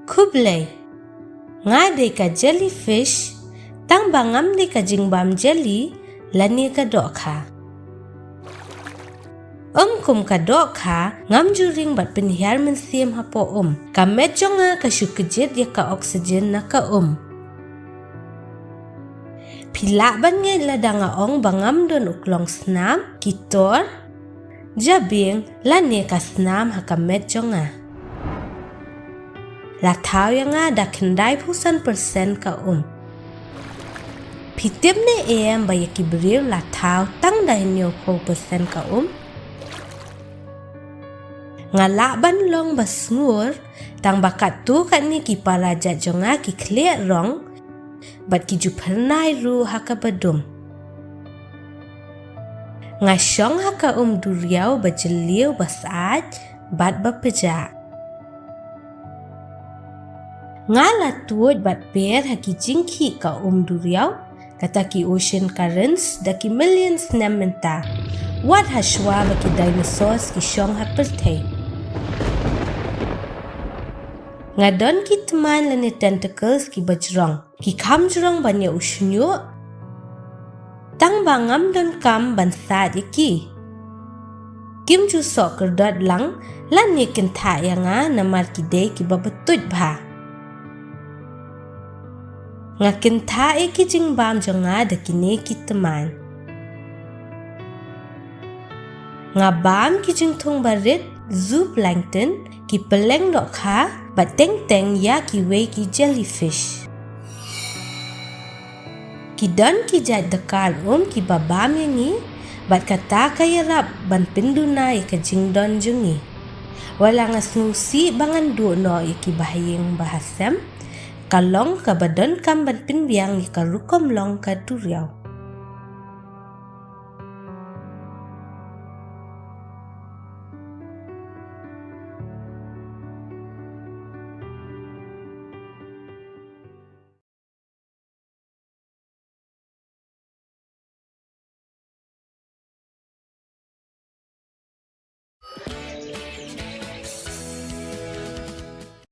Kublai nga de ka jellyfish tang bangam de ka jingbam jelly lani ka dok kha kum ka dok kha ngam juring bat penhiar mensiam hapo ka mejonga ka syukejit ya ka oksigen na ka pila ban nge ladanga ong bangam don uklong snam kitor jabing lani ka snam ha ka mejonga la thau yang da kendai pusan persen ka pitip ne em ba yaki beriu la thau tang dai nyo persen ka ngala ban long basngur tang bakat tu kat ni ki paraja jonga ki clear rong bat ki ju pernai ru haka badum ngashong haka duriau bajeliu basat bat bapeja ngala tuot bat per haki jingki ka duriau kata ki ocean currents daki millions na menta wat hashwa baki dinosaurs ki shong hapertay ngadon ki teman lani tentacles ki bajrong ki kam jrong banya ushunyo tang bangam don kam bansat yaki kim ju sok kerdot lang lani kenta yanga namar ki day ki babatut bha nga kenta ki jingbam jonga dakine ki teman nga bam ki jingthong barit zooplankton ki peleng dok kha bateng teng ya ki we ki jellyfish ki dan ki jat dekar ki babam yangi bat kata kaya rap ban penduna ka jingdon jungi wala nga snusi bangan du no ki bahayeng bahasam kalong ka badon kam ban pinbiang ka rukom long ka turiau